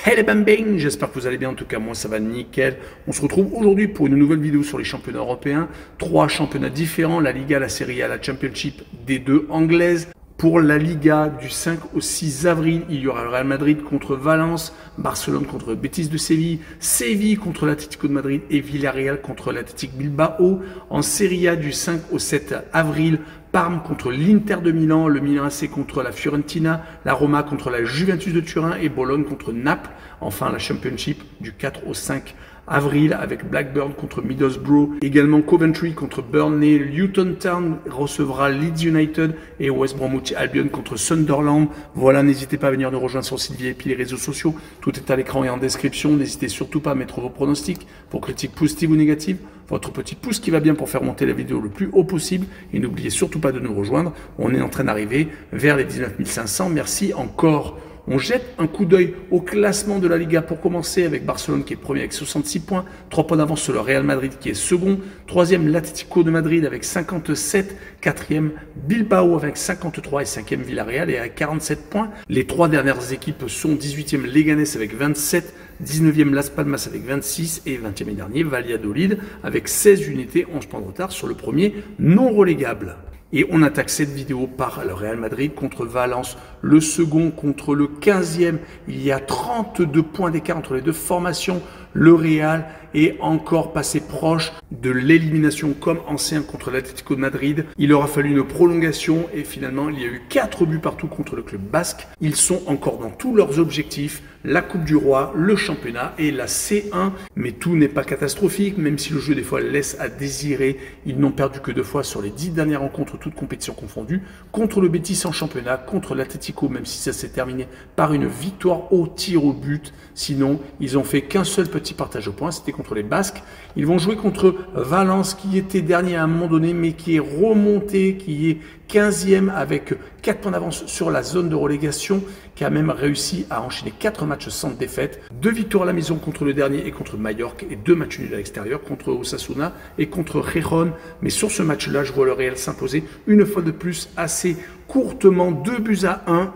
Hey les bambing, j'espère que vous allez bien, en tout cas moi ça va nickel. On se retrouve aujourd'hui pour une nouvelle vidéo sur les championnats européens. 3 championnats différents, la Liga, la Serie A, la Championship des 2 anglaises. Pour la Liga, du 5 au 6 avril, il y aura le Real Madrid contre Valence, Barcelone contre Betis de Séville, Séville contre l'Atlético de Madrid et Villarreal contre l'Athletic Bilbao. En Serie A, du 5 au 7 avril, Parme contre l'Inter de Milan, le Milan AC contre la Fiorentina, la Roma contre la Juventus de Turin et Bologne contre Naples. Enfin, la Championship du 4 au 5 avril avec Blackburn contre Middlesbrough, également Coventry contre Burnley, Luton Town recevra Leeds United et West Bromwich Albion contre Sunderland. Voilà, n'hésitez pas à venir nous rejoindre sur le site VIP, les réseaux sociaux, tout est à l'écran et en description. N'hésitez surtout pas à mettre vos pronostics, vos critiques positives ou négatives, votre petit pouce qui va bien pour faire monter la vidéo le plus haut possible et n'oubliez surtout pas de nous rejoindre. On est en train d'arriver vers les 19 500. Merci encore. On jette un coup d'œil au classement de la Liga pour commencer avec Barcelone qui est premier avec 66 points, 3 points d'avance sur le Real Madrid qui est second, 3e l'Atlético de Madrid avec 57, 4e Bilbao avec 53 et 5e Villarreal et à 47 points. Les 3 dernières équipes sont 18e Leganés avec 27, 19e Las Palmas avec 26 et 20e et dernier Valladolid avec 16 unités, 11 points de retard sur le premier non relégable. Et on attaque cette vidéo par le Real Madrid contre Valence, le second contre le 15e. Il y a 32 points d'écart entre les deux formations. Le Real est encore passé proche de l'élimination comme ancien contre l'Atlético de Madrid. Il aura fallu une prolongation et finalement il y a eu 4 buts partout contre le club basque. Ils sont encore dans tous leurs objectifs, la Coupe du Roi, le championnat et la C1. Mais tout n'est pas catastrophique, même si le jeu des fois laisse à désirer. Ils n'ont perdu que 2 fois sur les 10 dernières rencontres, toutes compétitions confondues, contre le Betis en championnat, contre l'Atlético, même si ça s'est terminé par une victoire au tir au but. Sinon, ils ont fait qu'un seul petit partage au point, c'était contre les Basques. Ils vont jouer contre Valence qui était dernier à un moment donné, mais qui est remonté, qui est 15e avec 4 points d'avance sur la zone de relégation, qui a même réussi à enchaîner 4 matchs sans défaite, 2 victoires à la maison contre le dernier et contre Mallorca et 2 matchs nuls à l'extérieur contre Osasuna et contre Gijón. Mais sur ce match-là, je vois le Real s'imposer une fois de plus assez courtement, 2-1.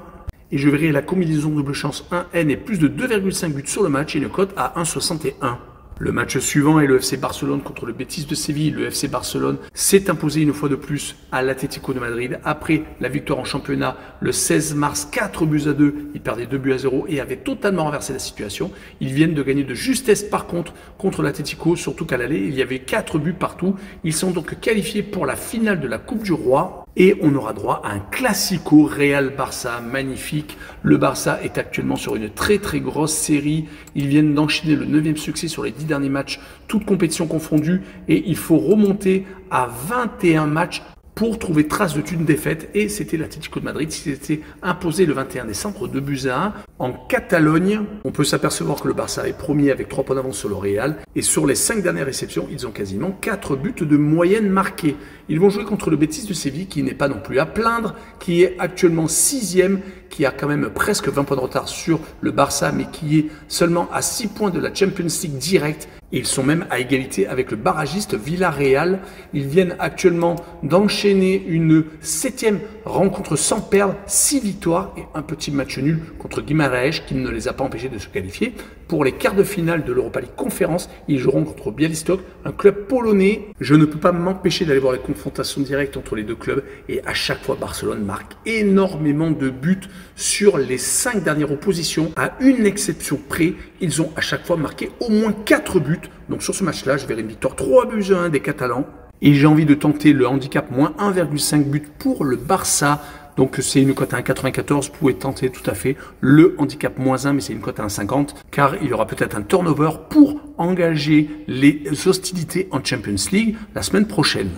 Et je verrai la combinaison double chance 1N et plus de 2,5 buts sur le match et une cote à 1,61. Le match suivant est le FC Barcelone contre le Betis de Séville. Le FC Barcelone s'est imposé une fois de plus à l'Atlético de Madrid. Après la victoire en championnat le 16 mars, 4-2. Ils perdaient 2-0 et avaient totalement renversé la situation. Ils viennent de gagner de justesse par contre l'Atlético, surtout qu'à l'aller, il y avait 4 buts partout. Ils sont donc qualifiés pour la finale de la Coupe du Roi. Et on aura droit à un classico Real-Barça magnifique. Le Barça est actuellement sur une très grosse série. Ils viennent d'enchaîner le 9e succès sur les 10 derniers matchs, toutes compétitions confondues. Et il faut remonter à 21 matchs pour trouver trace d'une défaite. Et c'était l'Atlético de Madrid qui s'était imposé le 21 décembre 2-1. En Catalogne, on peut s'apercevoir que le Barça est premier avec 3 points d'avance sur le Real. Et sur les 5 dernières réceptions, ils ont quasiment 4 buts de moyenne marqués. Ils vont jouer contre le Betis de Séville qui n'est pas non plus à plaindre, qui est actuellement 6e, qui a quand même presque 20 points de retard sur le Barça, mais qui est seulement à 6 points de la Champions League directe. Et ils sont même à égalité avec le barragiste Villarreal. Ils viennent actuellement d'enchaîner une 7e rencontre sans perdre, 6 victoires et un petit match nul contre Guimaraes qui ne les a pas empêchés de se qualifier. Pour les quarts de finale de l'Europa League Conférence, ils joueront contre Białystok, un club polonais. Je ne peux pas m'empêcher d'aller voir les confrontations directes entre les deux clubs et à chaque fois Barcelone marque énormément de buts sur les 5 dernières oppositions. À une exception près, ils ont à chaque fois marqué au moins 4 buts. Donc sur ce match-là, je verrai une victoire 3-1 des Catalans. Et j'ai envie de tenter le handicap moins 1,5 but pour le Barça. Donc c'est une cote à 1,94, vous pouvez tenter tout à fait le handicap moins 1, mais c'est une cote à 1,50, car il y aura peut-être un turnover pour engager les hostilités en Champions League la semaine prochaine.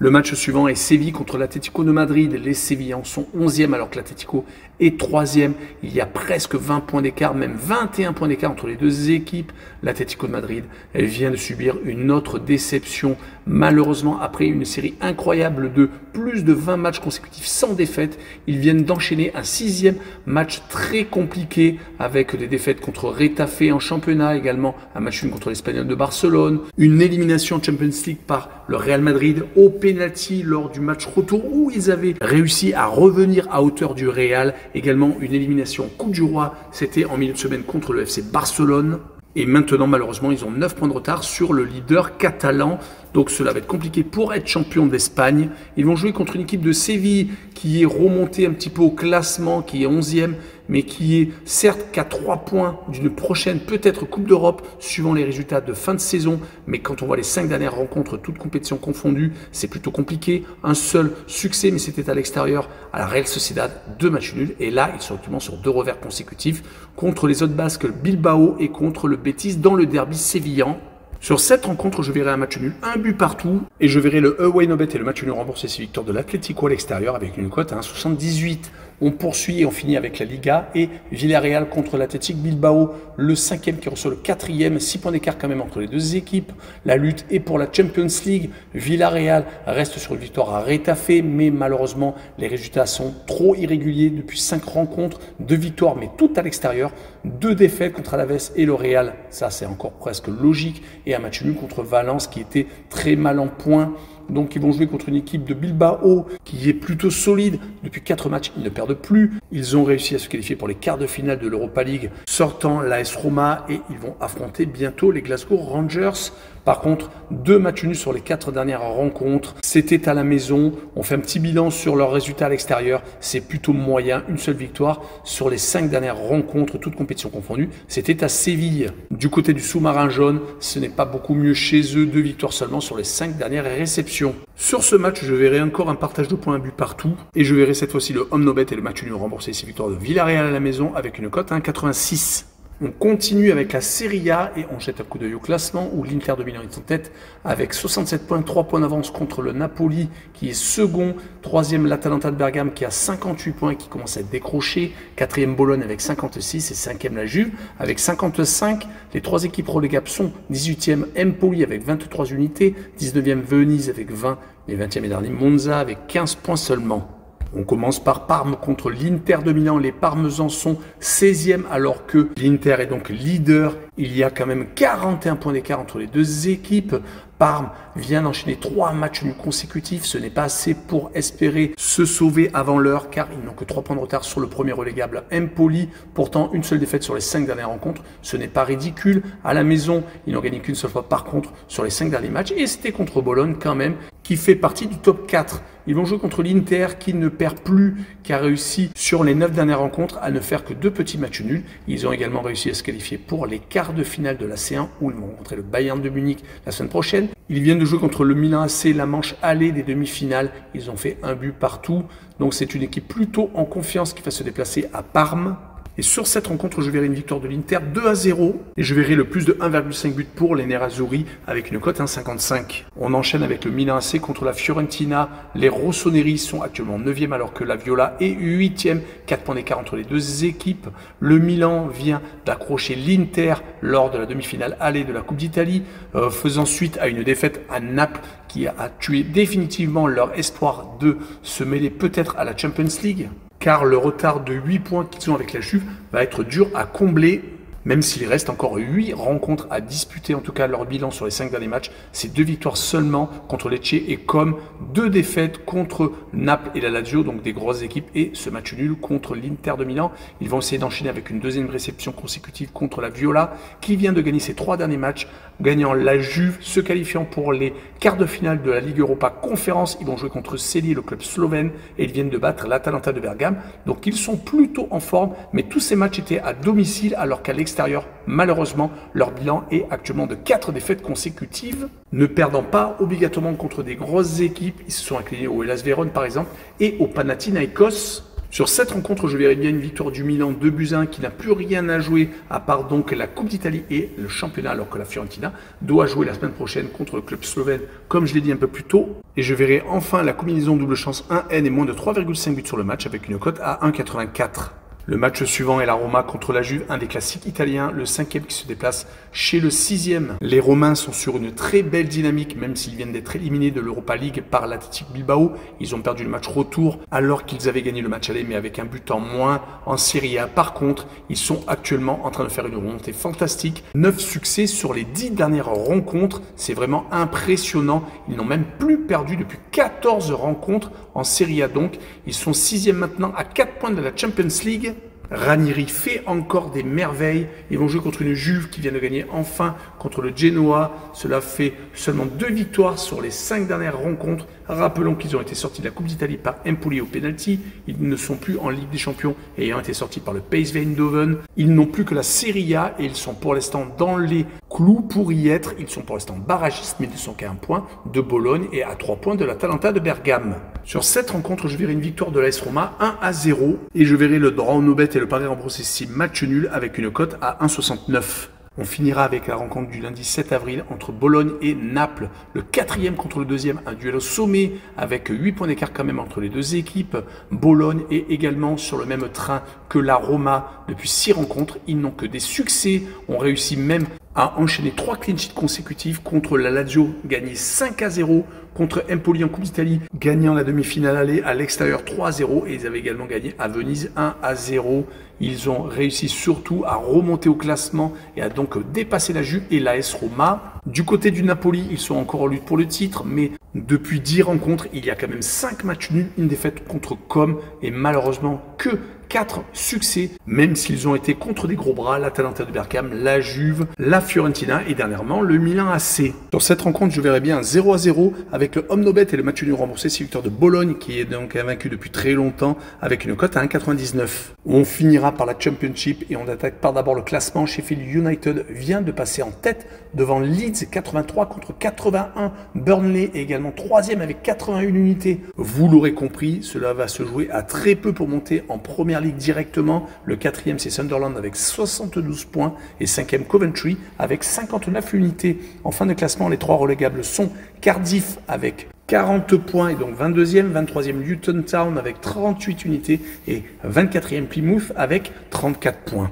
Le match suivant est Séville contre l'Atlético de Madrid. Les Sévillans sont 11e alors que l'Atlético est 3e. Il y a presque 20 points d'écart, même 21 points d'écart entre les deux équipes. L'Atlético de Madrid, elle vient de subir une autre déception. Malheureusement, après une série incroyable de plus de 20 matchs consécutifs sans défaite, ils viennent d'enchaîner un 6e match très compliqué avec des défaites contre Retafe en championnat, également un match nul contre l'Espagnol de Barcelone, une élimination en Champions League par le Real Madrid au penalty lors du match retour où ils avaient réussi à revenir à hauteur du Real également une élimination en Coupe du Roi, c'était en milieu de semaine contre le FC Barcelone. Et maintenant, malheureusement, ils ont 9 points de retard sur le leader catalan. Donc cela va être compliqué pour être champion d'Espagne. Ils vont jouer contre une équipe de Séville qui est remontée un petit peu au classement, qui est 11e, mais qui est certes qu'à 3 points d'une prochaine peut-être Coupe d'Europe, suivant les résultats de fin de saison. Mais quand on voit les 5 dernières rencontres, toutes compétitions confondues, c'est plutôt compliqué. Un seul succès, mais c'était à l'extérieur, à la Real Sociedad, 2 matchs nuls. Et là, ils sont actuellement sur 2 revers consécutifs contre les autres Basques, le Bilbao, et contre le Betis dans le derby sévillan. Sur cette rencontre, je verrai un match nul, un but partout, et je verrai le away no bet et le match nul rembourser ses victoires de l'Atlético à l'extérieur avec une cote à 1,78. On poursuit et on finit avec la Liga et Villarreal contre l'Athletic Bilbao, le 5e qui reçoit le 4e, 6 points d'écart quand même entre les deux équipes. La lutte est pour la Champions League. Villarreal reste sur une victoire à Retafe, mais malheureusement les résultats sont trop irréguliers depuis 5 rencontres, 2 victoires mais toutes à l'extérieur, 2 défaites contre Alaves et le Real, ça c'est encore presque logique, et un match nul contre Valence qui était très mal en point. Donc ils vont jouer contre une équipe de Bilbao qui est plutôt solide. Depuis 4 matchs, ils ne perdent plus. Ils ont réussi à se qualifier pour les quarts de finale de l'Europa League, sortant l'AS Roma, et ils vont affronter bientôt les Glasgow Rangers. Par contre, 2 matchs nuls sur les 4 dernières rencontres. C'était à la maison. On fait un petit bilan sur leurs résultats à l'extérieur. C'est plutôt moyen. Une seule victoire sur les 5 dernières rencontres, toutes compétitions confondues. C'était à Séville. Du côté du sous-marin jaune, ce n'est pas beaucoup mieux chez eux. 2 victoires seulement sur les 5 dernières réceptions. Sur ce match, je verrai encore un partage de points, un but partout. Et je verrai cette fois-ci le home no bet et le match nul rembourser ses victoires de Villarreal à la maison avec une cote à 1,86. On continue avec la Serie A et on jette un coup d'œil au classement où l'Inter de Milan est en tête avec 67 points, 3 points d'avance contre le Napoli qui est second, 3e l'Atalanta de Bergame qui a 58 points et qui commence à être décroché, 4e Bologne avec 56 et 5e la Juve avec 55. Les 3 équipes relégables sont 18e Empoli avec 23 unités, 19e Venise avec 20 et 20e et dernier Monza avec 15 points seulement. On commence par Parme contre l'Inter de Milan. Les Parmesans sont 16e alors que l'Inter est donc leader. Il y a quand même 41 points d'écart entre les deux équipes. Parme vient d'enchaîner 3 matchs nuls consécutifs. Ce n'est pas assez pour espérer se sauver avant l'heure car ils n'ont que 3 points de retard sur le premier relégable Empoli. Pourtant, une seule défaite sur les 5 dernières rencontres. Ce n'est pas ridicule. À la maison, ils n'ont gagné qu'une seule fois par contre sur les 5 derniers matchs. Et c'était contre Bologne quand même, qui fait partie du top 4. Ils vont jouer contre l'Inter qui ne perd plus, qui a réussi sur les 9 dernières rencontres à ne faire que 2 petits matchs nuls. Ils ont également réussi à se qualifier pour les quarts de finale de la C1 où ils vont rencontrer le Bayern de Munich la semaine prochaine. Ils viennent de jouer contre le Milan AC, la manche allée des demi-finales. Ils ont fait un but partout. Donc c'est une équipe plutôt en confiance qui va se déplacer à Parme. Et sur cette rencontre, je verrai une victoire de l'Inter 2-0 et je verrai le plus de 1,5 but pour les Nerazzurri avec une cote 1,55. On enchaîne avec le Milan AC contre la Fiorentina. Les Rossoneri sont actuellement 9e alors que la Viola est 8e. 4 points d'écart entre les deux équipes. Le Milan vient d'accrocher l'Inter lors de la demi-finale allée de la Coupe d'Italie, faisant suite à une défaite à Naples qui a tué définitivement leur espoir de se mêler peut-être à la Champions League. Car le retard de 8 points qu'ils ont avec la Juve va être dur à combler, même s'il reste encore 8 rencontres à disputer, en tout cas leur bilan sur les 5 derniers matchs, c'est 2 victoires seulement contre Lecce et comme 2 défaites contre Naples et la Lazio, donc des grosses équipes, et ce match nul contre l'Inter de Milan. Ils vont essayer d'enchaîner avec une deuxième réception consécutive contre la Viola, qui vient de gagner ses 3 derniers matchs, gagnant la Juve, se qualifiant pour les quarts de finale de la Ligue Europa Conférence. Ils vont jouer contre Celje, le club slovène, et ils viennent de battre l'Atalanta de Bergame. Donc ils sont plutôt en forme, mais tous ces matchs étaient à domicile, alors qu'à l'extérieur, malheureusement, leur bilan est actuellement de 4 défaites consécutives. Ne perdant pas obligatoirement contre des grosses équipes, ils se sont inclinés au Hellas Vérone par exemple, et au Panathinaikos. Sur cette rencontre, je verrai bien une victoire du Milan 2-1 qui n'a plus rien à jouer à part donc la Coupe d'Italie et le championnat, alors que la Fiorentina doit jouer la semaine prochaine contre le club slovène, comme je l'ai dit un peu plus tôt. Et je verrai enfin la combinaison double chance 1N et moins de 3,5 buts sur le match avec une cote à 1,84. Le match suivant est la Roma contre la Juve, un des classiques italiens, le 5e qui se déplace chez le 6e. Les Romains sont sur une très belle dynamique, même s'ils viennent d'être éliminés de l'Europa League par l'Athletic Bilbao. Ils ont perdu le match retour alors qu'ils avaient gagné le match aller, mais avec un but en moins en Serie A. Par contre, ils sont actuellement en train de faire une remontée fantastique. 9 succès sur les 10 dernières rencontres, c'est vraiment impressionnant. Ils n'ont même plus perdu depuis 14 rencontres en Serie A donc. Ils sont 6e maintenant à 4 points de la Champions League. Ranieri fait encore des merveilles. Ils vont jouer contre une Juve qui vient de gagner enfin contre le Genoa. Cela fait seulement 2 victoires sur les 5 dernières rencontres. Rappelons qu'ils ont été sortis de la Coupe d'Italie par Empoli au penalty. Ils ne sont plus en Ligue des Champions ayant été sortis par le PSV Eindhoven. Ils n'ont plus que la Serie A et ils sont pour l'instant dans les clous pour y être. Ils sont pour l'instant barragistes, mais ils ne sont qu'à 1 point de Bologne et à 3 points de l'Atalanta de Bergame. Sur cette rencontre, je verrai une victoire de l'AS Roma 1-0 et je verrai le draw no bet et le pari remboursé 6 match nul avec une cote à 1,69. On finira avec la rencontre du lundi 7 avril entre Bologne et Naples. Le 4e contre le 2e, un duel au sommet avec 8 points d'écart quand même entre les deux équipes. Bologne est également sur le même train que la Roma depuis 6 rencontres. Ils n'ont que des succès, ont réussi même à enchaîner 3 clean sheets consécutifs contre la Lazio, gagné 5-0, contre Empoli en Coupe d'Italie, gagnant la demi-finale aller à l'extérieur 3-0 et ils avaient également gagné à Venise 1-0. Ils ont réussi surtout à remonter au classement et à donc dépasser la Juve et l'AS Roma. Du côté du Napoli, ils sont encore en lutte pour le titre, mais depuis 10 rencontres, il y a quand même 5 matchs nuls, une défaite contre Comme et malheureusement que 4 succès, même s'ils ont été contre des gros bras, l'Atalanta de Bergame, la Juve, la Fiorentina et dernièrement le Milan AC. Sur cette rencontre, je verrai bien un 0-0 avec le home no bet et le match nul remboursé, c'est victoire de Bologne qui est donc invaincu depuis très longtemps avec une cote à 1,99. On finira par la Championship et on attaque par d'abord le classement. Sheffield United vient de passer en tête devant Leeds 83 contre 81. Burnley est également 3e avec 81 unités. Vous l'aurez compris, cela va se jouer à très peu pour monter en première ligue directement. Le 4e c'est Sunderland avec 72 points et 5e Coventry avec 59 unités. En fin de classement, les 3 relégables sont Cardiff avec 40 points et donc 22e, 23e Luton Town avec 38 unités et 24e Plymouth avec 34 points.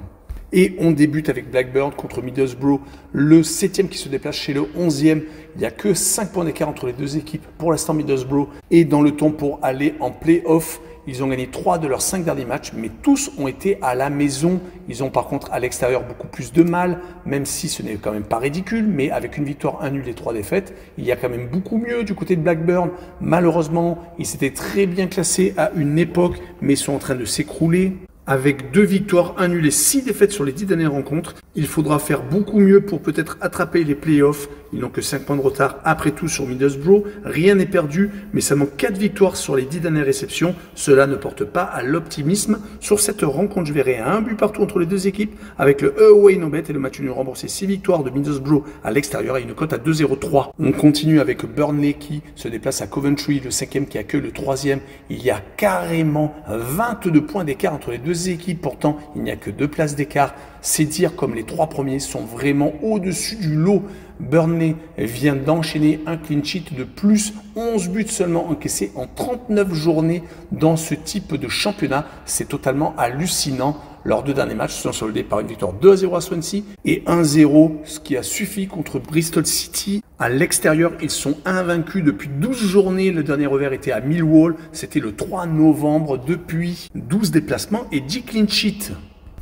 Et on débute avec Blackburn contre Middlesbrough, le 7e qui se déplace chez le 11e. Il n'y a que 5 points d'écart entre les deux équipes. Pour l'instant, Middlesbrough est dans le ton pour aller en play-off. Ils ont gagné 3 de leurs 5 derniers matchs, mais tous ont été à la maison. Ils ont par contre à l'extérieur beaucoup plus de mal, même si ce n'est quand même pas ridicule, mais avec une victoire, un nul et 3 défaites, il y a quand même beaucoup mieux du côté de Blackburn. Malheureusement, ils s'étaient très bien classés à une époque, mais sont en train de s'écrouler. Avec 2 victoires, 1 nul et 6 défaites sur les 10 dernières rencontres, il faudra faire beaucoup mieux pour peut-être attraper les playoffs. Ils n'ont que 5 points de retard après tout sur Middlesbrough. Rien n'est perdu, mais seulement 4 victoires sur les 10 dernières réceptions. Cela ne porte pas à l'optimisme. Sur cette rencontre, je verrai un but partout entre les deux équipes avec le away no bet et le match nul remboursé. 6 victoires de Middlesbrough à l'extérieur et une cote à 2,03. On continue avec Burnley qui se déplace à Coventry, le 5e qui accueille le 3e. Il y a carrément 22 points d'écart entre les deux équipes. Pourtant, il n'y a que 2 places d'écart. C'est dire comme les 3 premiers sont vraiment au-dessus du lot. Burnley vient d'enchaîner un clean sheet de plus, 11 buts seulement encaissés en 39 journées dans ce type de championnat. C'est totalement hallucinant. Leurs 2 derniers matchs sont soldés par une victoire 2-0 à Swansea et 1-0, ce qui a suffi contre Bristol City. À l'extérieur, ils sont invaincus depuis 12 journées. Le dernier revers était à Millwall. C'était le 3 novembre depuis 12 déplacements et 10 clean sheets.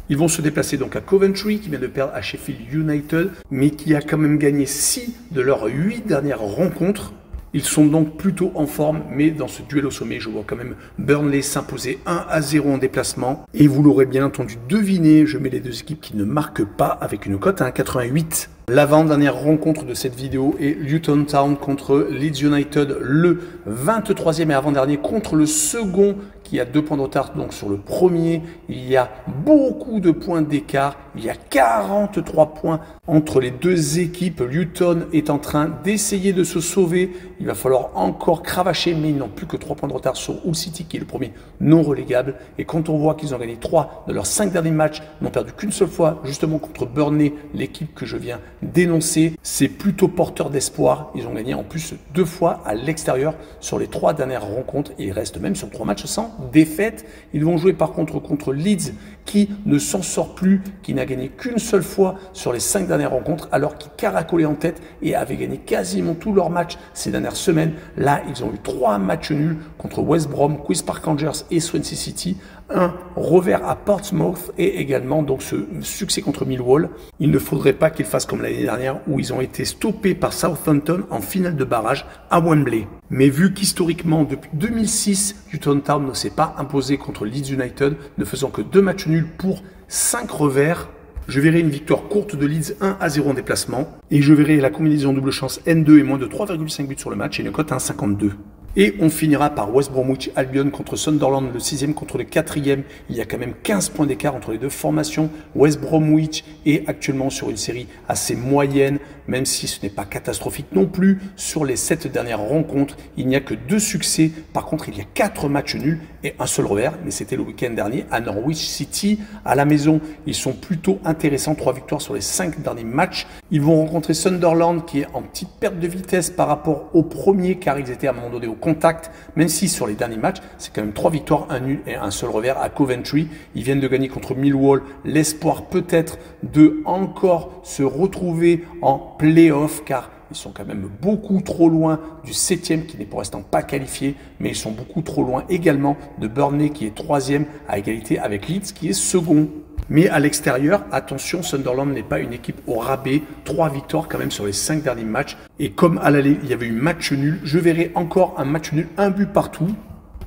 Ils vont se déplacer donc à Coventry, qui vient de perdre à Sheffield United, mais qui a quand même gagné 6 de leurs 8 dernières rencontres. Ils sont donc plutôt en forme, mais dans ce duel au sommet, je vois quand même Burnley s'imposer 1-0 en déplacement. Et vous l'aurez bien entendu deviné, je mets les deux équipes qui ne marquent pas avec une cote à 1,88. L'avant-dernière rencontre de cette vidéo est Luton Town contre Leeds United, le 23e et avant-dernier contre le second qui a 2 points de retard donc sur le premier. Il y a beaucoup de points d'écart, il y a 43 points entre les deux équipes. Luton est en train d'essayer de se sauver, il va falloir encore cravacher, mais ils n'ont plus que 3 points de retard sur Hull City qui est le premier non relégable. Et quand on voit qu'ils ont gagné 3 de leurs 5 derniers matchs, n'ont perdu qu'une seule fois justement contre Burnley, l'équipe que je viens d'énoncer, c'est plutôt porteur d'espoir. Ils ont gagné en plus 2 fois à l'extérieur sur les 3 dernières rencontres et ils restent même sur 3 matchs sans défaite. Ils vont jouer par contre Leeds qui ne s'en sort plus, qui n'a gagné qu'une seule fois sur les 5 dernières rencontres, alors qu'ils caracolaient en tête et avaient gagné quasiment tous leurs matchs ces dernières semaines. Là, ils ont eu 3 matchs nuls contre West Brom, Queen's Park Rangers et Swansea City. Un revers à Portsmouth et également donc ce succès contre Millwall. Il ne faudrait pas qu'ils fassent comme l'année dernière où ils ont été stoppés par Southampton en finale de barrage à Wembley. Mais vu qu'historiquement, depuis 2006, Luton Town ne s'est pas imposé contre Leeds United, ne faisant que 2 matchs nuls pour 5 revers, je verrai une victoire courte de Leeds 1-0 en déplacement. Et je verrai la combinaison double chance N2 et moins de 3,5 buts sur le match et une cote à 1,52. Et on finira par West Bromwich Albion contre Sunderland, le 6e contre le 4e. Il y a quand même 15 points d'écart entre les deux formations. West Bromwich est actuellement sur une série assez moyenne, même si ce n'est pas catastrophique non plus. Sur les 7 dernières rencontres, il n'y a que 2 succès. Par contre, il y a 4 matchs nuls et un seul revers. Mais c'était le week-end dernier à Norwich City. À la maison, ils sont plutôt intéressants. 3 victoires sur les 5 derniers matchs. Ils vont rencontrer Sunderland qui est en petite perte de vitesse par rapport au premier, car ils étaient à un moment donné au contact, même si sur les derniers matchs, c'est quand même 3 victoires, 1 nul et un seul revers à Coventry. Ils viennent de gagner contre Millwall, l'espoir peut-être de encore se retrouver en play-off, car ils sont quand même beaucoup trop loin du 7e qui n'est pour l'instant pas qualifié, mais ils sont beaucoup trop loin également de Burnley qui est 3e à égalité avec Leeds qui est second. Mais à l'extérieur, attention, Sunderland n'est pas une équipe au rabais. 3 victoires quand même sur les 5 derniers matchs. Et comme à l'aller, il y avait eu match nul, je verrai encore un match nul, un but partout.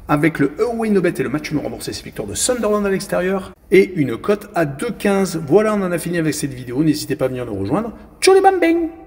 Avec le away no bet et le match nul remboursé, c'est victoire de Sunderland à l'extérieur. Et une cote à 2,15. Voilà, on en a fini avec cette vidéo. N'hésitez pas à venir nous rejoindre. Tchou les bam bang!